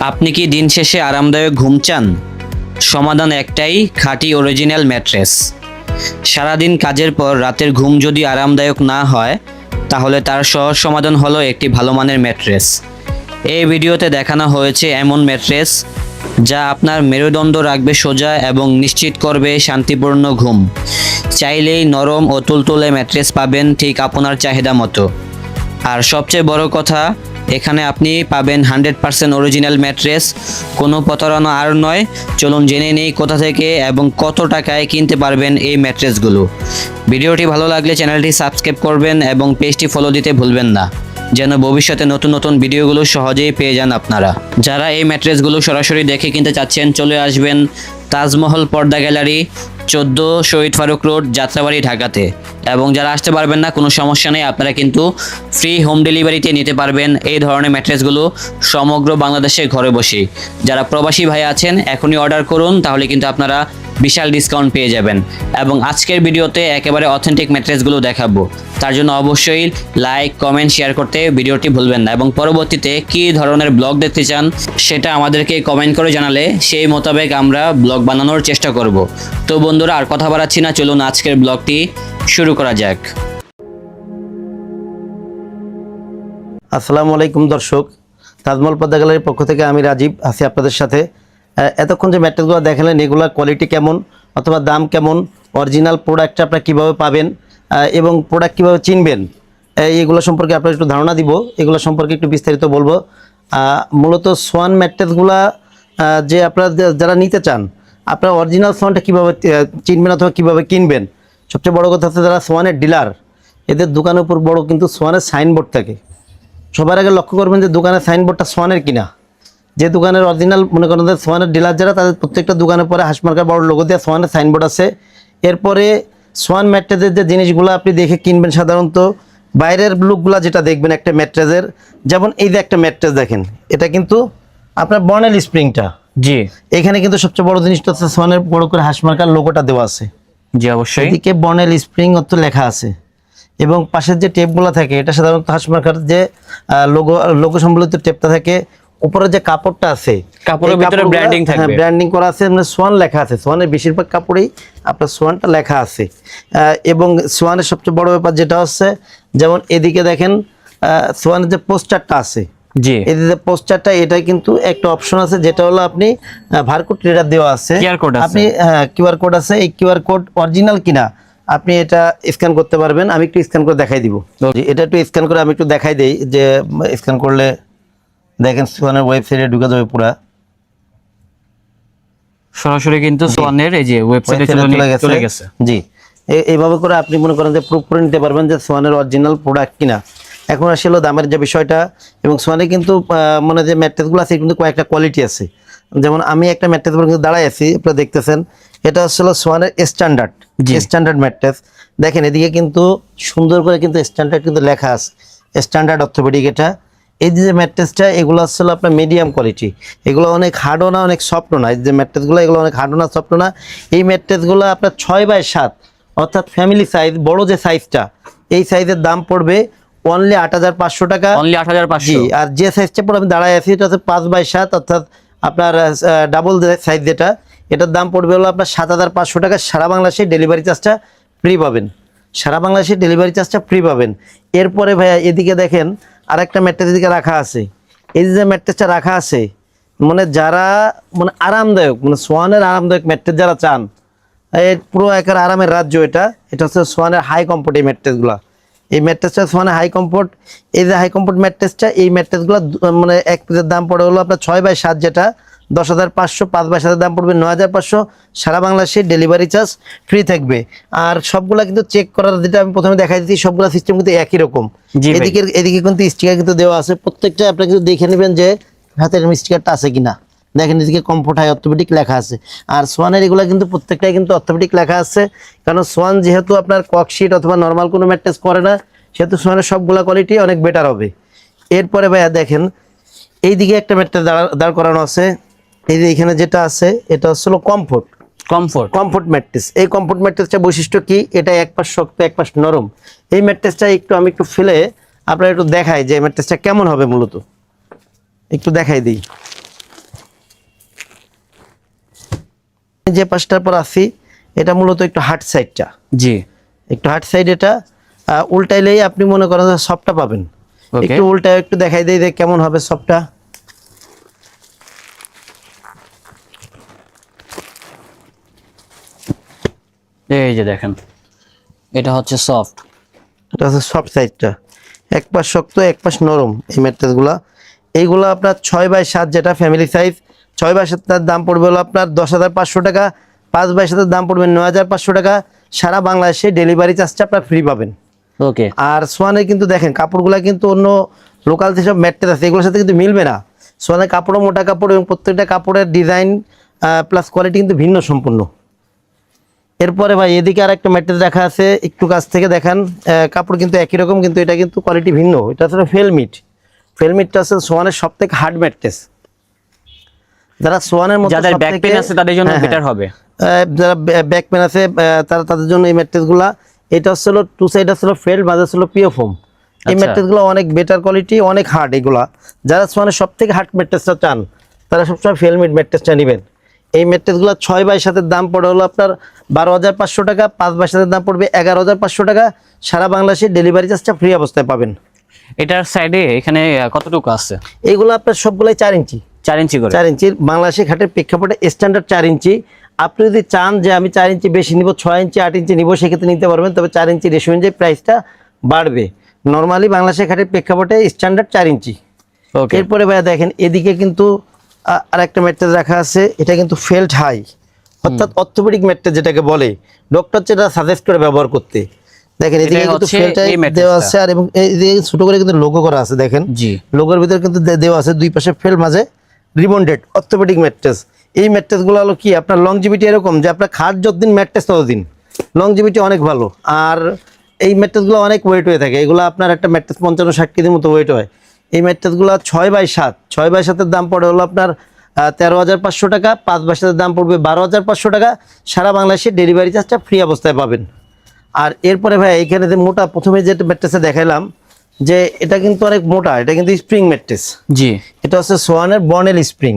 আপনি কি দিন শেষে আরামদায়ক ঘুম চান? সমাধান একটাই, খাঁটি অরিজিনাল ম্যাট্রেস। সারাদিন কাজের পর রাতের ঘুম যদি আরামদায়ক না হয়, তাহলে তার সহজ সমাধান হলো একটি ভালো মানের ম্যাট্রেস। এই ভিডিওতে দেখানো হয়েছে এমন ম্যাট্রেস যা আপনার মেরুদণ্ড রাখবে সোজা এবং নিশ্চিত করবে শান্তিপূর্ণ ঘুম। চাইলেই নরম ও তুলতুলে ম্যাট্রেস পাবেন ঠিক আপনার চাহিদা মতো। আর সবচেয়ে বড় কথা, এখানে আপনি পাবেন 100% অরিজিনাল ম্যাট্রেস, কোনো প্রতারণা আর নয়। চলুন জেনে নেই কোথা থেকে এবং কত টাকায় কিনতে পারবেন এই ম্যাট্রেসগুলো। ভিডিওটি ভালো লাগলে চ্যানেলটি সাবস্ক্রাইব করবেন এবং পেজটি ফলো দিতে ভুলবেন না, যেন ভবিষ্যতে নতুন নতুন ভিডিওগুলো সহজেই পেয়ে যান আপনারা। যারা এই ম্যাট্রেসগুলো সরাসরি দেখে কিনতে চাচ্ছেন, চলে আসবেন তাজমহল পর্দা গ্যালারি, 14 শহীদ ফারুক রোড, যাত্রাবাড়ি, ঢাকাতে। এবং যারা আসতে পারবেন না, কোনো সমস্যা নেই, আপনারা কিন্তু ফ্রি হোম ডেলিভারিতে নিতে পারবেন এই ধরনের ম্যাট্রেসগুলো সমগ্র বাংলাদেশে ঘরে বসেই। যারা প্রবাসী ভাই আছেন, এখনই অর্ডার করুন, তাহলে কিন্তু আপনারা বিশাল ডিসকাউন্ট পেয়ে যাবেন। এবং আজকের ভিডিওতে একেবারে অথেন্টিক ম্যাট্রেসগুলো দেখাবো, তার জন্য অবশ্যই লাইক, কমেন্ট, শেয়ার করতে ভিডিওটি ভুলবেন না। এবং পরবর্তীতে কী ধরনের ব্লগ দেখতে চান সেটা আমাদেরকে কমেন্ট করে জানালে সেই মোতাবেক আমরা ব্লগ বানানোর চেষ্টা করব। তো বন্ধুরা, আর কথা বাড়াচ্ছি না, চলুন আজকের ব্লগটি শুরু করা যাক। আসসালামু আলাইকুম দর্শক, তাজমহল পর্দা গ্যালারির পক্ষ থেকে আমি রাজীব আছি আপনাদের সাথে। এতক্ষণ যে ম্যাট্রেসগুলো দেখালেন, এগুলোর কোয়ালিটি কেমন অথবা দাম কেমন, অরিজিনাল প্রোডাক্টটা আপনারা কীভাবে পাবেন এবং প্রোডাক্ট কীভাবে চিনবেন, এগুলো সম্পর্কে আপনার একটু ধারণা দিব। এগুলো সম্পর্কে একটু বিস্তারিত বলবো। মূলত সোয়ান ম্যাট্রেসগুলা যে আপনারা যারা নিতে চান, আপনারা অরিজিনাল সোয়ানটা কীভাবে চিনবেন অথবা কীভাবে কিনবেন, সবচেয়ে বড় কথা হচ্ছে যারা সোয়ানের ডিলার, এদের দোকানের উপর বড় কিন্তু সোয়ানের সাইনবোর্ড থাকে। সবার আগে লক্ষ্য করবেন যে দোকানের সাইনবোর্ডটা সোয়ানের কিনা। যে দোকানের অরিজিনাল মনে করেন যে সোয়ানের ডিলার যারা, তাদের প্রত্যেকটা দোকানের পরে হাঁসমার্কার বড় লোগো দেওয়া সোয়ানের সাইনবোর্ড আছে। এরপরে সোয়ান ম্যাট্রেসের যে জিনিসগুলো আপনি দেখে কিনবেন, সাধারণত বাইরের লুকগুলো যেটা দেখবেন একটা ম্যাট্রেসের, যেমন এই যে একটা ম্যাট্রেস দেখেন, এটা কিন্তু আপনার বর্নেল স্প্রিংটা। জি, এখানে কিন্তু সবচেয়ে বড় জিনিসটা হচ্ছে সোয়ানের বড় করে হাঁসমার্কার লোগোটা দেওয়া আছে। জি অবশ্যই। এদিকে বর্নেল স্প্রিং অর্থ লেখা আছে এবং পাশের যে টেপগুলো থাকে, এটা সাধারণত হাঁসমার্কার যে লোগো সম্বলিত টেপটা থাকে, উপরে যে কাপড়টা আছে, কাপড়ের ভিতরে ব্র্যান্ডিং থাকবে। হ্যাঁ, ব্র্যান্ডিং করা আছে, মানে সোয়ান লেখা আছে। সোয়ানের বেশিরভাগ কাপড়েই আপনার সোয়ানটা লেখা আছে। এবং সোয়ানের সবচেয়ে বড় ব্যাপার যেটা হচ্ছে, যেমন এদিকে দেখেন সোয়ানের যে পোস্টারটা আছে, জি, এই যে পোস্টারটা, এটা কিন্তু একটা অপশন আছে, যেটা হলো আপনি বারকোড রিডার দেওয়া আছে, আপনি কিউআর কোড আছে, এই কিউআর কোড অরিজিনাল কিনা আপনি এটা স্ক্যান করতে পারবেন। আমি একটু স্ক্যান করে দেখাই দিব। এটা একটু স্ক্যান করে আমি একটু দেখাই দেই, যে স্ক্যান করলে দেখেন সোয়ানের ওয়েবসাইটে ঢুকে যাবে পুরা সরাসরি কিন্তু সোয়ানের এই যে ওয়েবসাইটে চলে গেছে। জি, এইভাবে করে আপনি মনে করেন যে প্রুফ করে নিতে পারবেন যে সোয়ানের অরিজিনাল প্রোডাক্ট কিনা। এখন আসলে দামের যে বিষয়টা, এবং সোয়ানে কিন্তু মানে যে ম্যাট্রেসগুলো আছে কিন্তু কয়েকটা কোয়ালিটি আছে। যেমন আমি একটা ম্যাট্রেস উপর কিন্তু দাঁড়াই আছি, আপনারা দেখতেছেন, এটা হচ্ছে সোয়ানের স্ট্যান্ডার্ড ম্যাট্রেস। দেখেন এদিকে কিন্তু সুন্দর করে কিন্তু স্ট্যান্ডার্ড কিন্তু লেখা আছে, স্ট্যান্ডার্ড অর্থোপেডিক। এটা এই যে ম্যাট্রেসটা, এগুলো হচ্ছে আপনার মিডিয়াম কোয়ালিটি, এগুলো অনেক হার্ডও না অনেক সফটও না। এই যে ম্যাট্রেসগুলো, এগুলো অনেক হার্ডও না সফটও না। এই ম্যাট্রেসগুলো আপনার 6x7 অর্থাৎ ফ্যামিলি সাইজ, বড় যে সাইজটা, এই সাইজের দাম পড়বে অনলি 8,500 টাকা। অনলি 8,500। আর যে সাইজটা পরে আমি দাঁড়ায় আছি, এটা হচ্ছে 5x7 অর্থাৎ আপনার ডাবল সাইজ যেটা, এটার দাম পড়বে হলো আপনার 7,500 টাকা। সারা বাংলাদেশে ডেলিভারি চার্জটা ফ্রি পাবেন, সারা বাংলাদেশে ডেলিভারি চার্জটা ফ্রি পাবেন। এরপরে ভাইয়া এদিকে দেখেন আরেকটা ম্যাট্রেস এদিকে রাখা আছে। এই যে ম্যাট্রেসটা রাখা আছে, মানে যারা মানে আরামদায়ক, মানে সোয়ানের আরামদায়ক ম্যাট্রেস যারা চান, এই পুরো একের আরামের রাজ্য। এটা হচ্ছে সোয়ানের হাই কমফোর্ট এই ম্যাট্রেসগুলো। এই ম্যাট্রেসটা সোয়ানের হাই কমফোর্ট। এই যে হাই কমফোর্ট ম্যাট্রেসটা, এই ম্যাট্রেসগুলো মানে এক পিসের দাম পড়ে হলো আপনার 6x7, যেটা 10,500। 5x7 দাম পড়বে 9,500। সারা বাংলাদেশে ডেলিভারি চার্জ ফ্রি থাকবে। আর সবগুলা কিন্তু চেক করার, যেটা আমি প্রথমে দেখাই দিচ্ছি, সবগুলা সিস্টেম কিন্তু একই রকম। এদিকে কিন্তু স্টিকার কিন্তু দেওয়া আছে, প্রত্যেকটা আপনারা কিন্তু দেখে নেবেন যে হাতের স্টিকারটা আছে কিনা। দেখেন এদিকে কমফোর্ট হাই অর্থোপেডিক লেখা আছে। আর সোয়ানের এগুলো কিন্তু প্রত্যেকটাই কিন্তু অর্থোপেডিক লেখা আছে, কারণ সোয়ান যেহেতু আপনার ককশিট অথবা নর্মাল কোনো ম্যাট্রেস করে না, সেহেতু সোয়ানের সবগুলা কোয়ালিটি অনেক বেটার হবে। এরপরে ভাইয়া দেখেন এইদিকে একটা ম্যাট্রেস দাঁড় করানো আছে। এই যে এখানে যেটা আছে, এটা হচ্ছে কমফোর্ট ম্যাট্রেস। এই কমফোর্ট ম্যাট্রেসটা বৈশিষ্ট্য কি, এটা এক পাশ শক্ত এক পাশ নরম। এই ম্যাট্রেসটা আমি একটু ফেলে আপনারা একটু দেখাই যে ম্যাট্রেসটা কেমন হবে। মূলত একটু দেখাই দিই। যে পাশটার পর আসি এটা মূলত একটু হার্ড সাইডটা, জি একটু হার্ড সাইড। এটা উল্টাইলেই আপনি মনে করেন সফটটা পাবেন। ওকে একটু উল্টায় একটু দেখাই দেই যে কেমন হবে সফটটা। এই যে দেখেন এটা হচ্ছে সফট, এটা হচ্ছে সফট সাইডটা, এক পাশ শক্ত এক পাশ নরম। এই ম্যাট্রেসগুলা এইগুলো আপনার 6x7 যেটা ফ্যামিলি সাইজ, 6x7 দাম পড়বে হলো আপনার 10,500 টাকা, 5x7 দাম পড়বে 9,500 টাকা। সারা বাংলাদেশে ডেলিভারি চার্জটা আপনার ফ্রি পাবেন। ওকে আর সোয়ানে কিন্তু দেখেন কাপড়গুলো কিন্তু অন্য লোকাল যেসব ম্যাট্রেস আছে এগুলোর সাথে কিন্তু মিলবে না। সোয়ানের কাপড়ও মোটা কাপড় এবং প্রত্যেকটা কাপড়ের ডিজাইন প্লাস কোয়ালিটি কিন্তু ভিন্ন সম্পূর্ণ। এরপরে ভাই এদিকে আর একটা ম্যাট্রেস রাখা আছে, একটু কাছ থেকে দেখান। কাপড় কিন্তু একই রকম কিন্তু এটা কিন্তু কোয়ালিটি ভিন্ন। এটা আসলে ফেলমিট, ফেলমিটটা আছে সোয়ানের সব থেকে হার্ড ম্যাট্রেস। যারা সোয়ানের মধ্যে যাদের ব্যাক পেইন আছে তাদের জন্য বেটার হবে, যারা ব্যাক পেন আছে তাদের জন্য এই ম্যাট্রেসগুলা। এটা হচ্ছিল টু সাইড হচ্ছিল ফেল্ড, মাঝে হচ্ছিল পিও ফোম। এই ম্যাট্রেসগুলো অনেক বেটার কোয়ালিটি, অনেক হার্ড এগুলা। যারা সোয়ানের সব থেকে হার্ড ম্যাট্রেসটা চান তারা সবসময় ফেলমিট ম্যাট্রেসটা নেবেন। এই ম্যাট্রেসগুলো 6x7 দাম পড়ে হলো আপনার 12,500 টাকা, 5x7 দাম পড়বে 11,500 টাকা। সারা বাংলাদেশে ডেলিভারি চার্জটা ফ্রি অবস্থায় পাবেন। এটার সাইডে এখানে কতটুকু আছে? এইগুলো আপনার সবগুলাই 4 ইঞ্চি, 4 ইঞ্চি করে। 4 ইঞ্চির বাংলাদেশে ঘাটের প্রেক্ষাপটে স্ট্যান্ডার্ড 4 ইঞ্চি। আপনি যদি চান যে আমি 4 ইঞ্চি বেশি নিব, 6 ইঞ্চি 8 ইঞ্চি নিব, সেক্ষেত্রে নিতে পারবেন। তবে 4 ইঞ্চি রেশিও অনুযায়ী প্রাইসটা বাড়বে। নর্মালি বাংলাদেশে ঘাটের প্রেক্ষাপটে স্ট্যান্ডার্ড 4 ইঞ্চি। ওকে এরপরে ভাইয়া দেখেন এদিকে কিন্তু আর একটা ম্যাট্রেস রাখা আছে। এটা কিন্তু ফেল্ট হাই, অর্থাৎ অর্থোপেডিক ম্যাট্রেস যেটাকে বলে। ডক্টর যেটা সাজেস্ট করে ব্যবহার করতে। দেখেন এদিকে কিন্তু ফেল্ট হাই দেওয়া আছে, আর এবং এদিকে ছোট করে কিন্তু লোগো করা আছে। দেখেন জি লোগোর ভিতরে কিন্তু দেওয়া আছে দুই পাশে ফেল, মাঝে রিবন্ডেড অর্থোপেডিক ম্যাট্রেস। এই ম্যাট্রেসগুলো হলো কি আপনার লংজিভিটি এরকম যে আপনার খাট যতদিন ম্যাট্রেস ততদিন, লংজিভিটি অনেক ভালো। আর এই ম্যাট্রেসগুলো অনেক ওয়েট হয়ে থাকে। এগুলো আপনার একটা ম্যাট্রেস 55-60 কেজির মতো ওয়েট হয়। এই ম্যাট্রেসগুলো 6x7, 6x7 দাম পড়ে হলো আপনার 13,500 টাকা, 5x7 দাম পড়বে 12,500 টাকা। সারা বাংলাদেশে ডেলিভারি চার্জটা ফ্রি অবস্থায় পাবেন। আর এরপরে ভাই এখানে যে মোটা প্রথমে যে ম্যাট্রেসে দেখাইলাম যে এটা কিন্তু অনেক মোটা, এটা কিন্তু স্প্রিং ম্যাট্রেস। জি এটা হচ্ছে সোয়ানের বর্নেল স্প্রিং।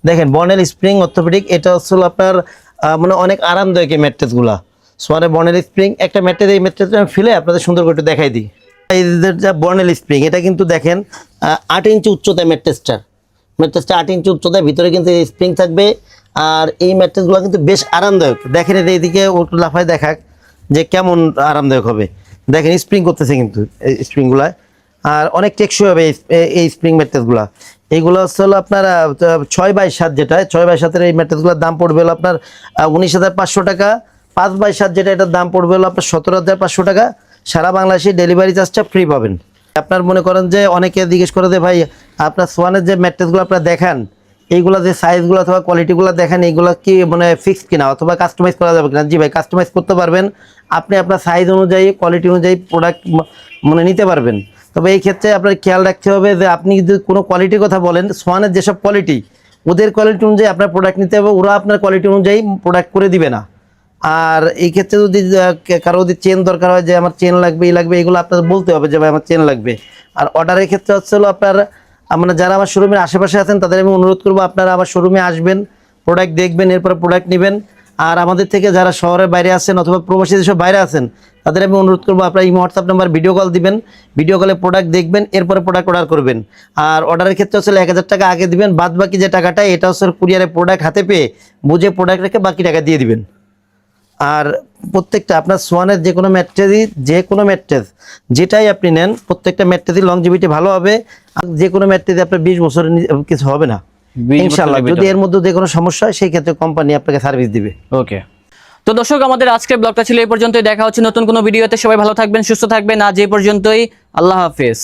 দেখেন বর্নেল স্প্রিং অর্থোপেডিক, এটা হচ্ছে আপনার মানে অনেক আরামদায়ক এই ম্যাট্রেসগুলা। সোয়ানের বর্নেল স্প্রিং একটা ম্যাট্রেস, এই ম্যাট্রেসটা আমি ফেলে আপনাদের সুন্দর করে একটু দেখাই দিই। এই যে বর্নেল স্প্রিং এটা কিন্তু দেখেন 8 ইঞ্চি উচ্চতায় ম্যাট্রেসটা 8 ইঞ্চি উচ্চতায়, ভিতরে কিন্তু স্প্রিং থাকবে। আর এই ম্যাট্রেসগুলো কিন্তু বেশ আরামদায়ক। দেখেন এইদিকে একটু লাফায় দেখাক যে কেমন আরামদায়ক হবে। দেখেন স্প্রিং করতেছে কিন্তু এই স্প্রিংগুলা, আর অনেক টেকসই হবে এই স্প্রিং ম্যাট্রেসগুলা। এইগুলো হচ্ছে হলো আপনার 6x7 যেটা 6x7 এই ম্যাট্রেসগুলোর দাম পড়বে হলো আপনার 19,500 টাকা। 5x7 যেটা এটার দাম পড়বে হলো আপনার 17,500 টাকা। সারা বাংলাদেশে ডেলিভারি চার্জটা ফ্রি পাবেন। আপনার মনে করেন যে অনেকে জিজ্ঞেস করে যে ভাই আপনার সোয়ানের যে ম্যাট্রেসগুলো আপনারা দেখান এইগুলো যে সাইজগুলো অথবা কোয়ালিটিগুলো দেখেন এইগুলো কি মানে ফিক্সড কিনা অথবা কাস্টমাইজ করা যাবে কিনা? জি ভাই, কাস্টমাইজ করতে পারবেন। আপনি আপনার সাইজ অনুযায়ী কোয়ালিটি অনুযায়ী প্রোডাক্ট মানে নিতে পারবেন। তবে এই ক্ষেত্রে আপনার খেয়াল রাখতে হবে যে আপনি যদি কোনো কোয়ালিটির কথা বলেন, সোয়ানের যেসব কোয়ালিটি ওদের কোয়ালিটি অনুযায়ী আপনার প্রোডাক্ট নিতে হবে, ওরা আপনার কোয়ালিটি অনুযায়ী প্রোডাক্ট করে দিবে না। আর এই ক্ষেত্রে যদি কারো যদি চেন দরকার হয় যে আমার চেন লাগবে এই লাগবে, এগুলো আপনাদের বলতে হবে যে ভাই আমার চেন লাগবে। আর অর্ডারের ক্ষেত্রে হচ্ছে হলো আপনার মানে যারা আমার শোরুমের আশেপাশে আছেন তাদের আমি অনুরোধ করবো আপনারা আমার শোরুমে আসবেন, প্রোডাক্ট দেখবেন, এরপরে প্রোডাক্ট নেবেন। আর আমাদের থেকে যারা শহরের বাইরে আছেন অথবা প্রবাসী যেসব বাইরে আছেন তাদের আমি অনুরোধ করবো আপনারা এই হোয়াটসঅ্যাপ নাম্বার ভিডিও কল দিবেন, ভিডিও কলে প্রোডাক্ট দেখবেন, এরপরে প্রোডাক্ট অর্ডার করবেন। আর অর্ডারের ক্ষেত্রে হচ্ছে 1,000 টাকা আগে দিবেন, বাদ বাকি যে টাকাটা এটা হচ্ছে কুরিয়ারে প্রোডাক্ট হাতে পেয়ে বুঝে প্রোডাক্ট রেখে বাকি টাকা দিয়ে দিবেন। আর প্রত্যেকটা আপনার সোয়ানের যে কোনো ম্যাট্রেস যেটাই আপনি নেন প্রত্যেকটা ম্যাট্রেসই লংজিভিটি ভালো হবে। আর যে কোনো ম্যাট্রেসে আপনার 20 বছরের কিছু হবে না ইনশাআল্লাহ। যদি এর মধ্যে যে কোনো সমস্যা হয় সেই ক্ষেত্রে কোম্পানি আপনাকে সার্ভিস দিবে। ওকে, তো দর্শক আমাদের আজকের ব্লগটা ছিল এই পর্যন্তই। দেখা হচ্ছে নতুন কোনো ভিডিওতে। সবাই ভালো থাকবেন, সুস্থ থাকবেন। আজ এই পর্যন্তই, আল্লাহ হাফেজ।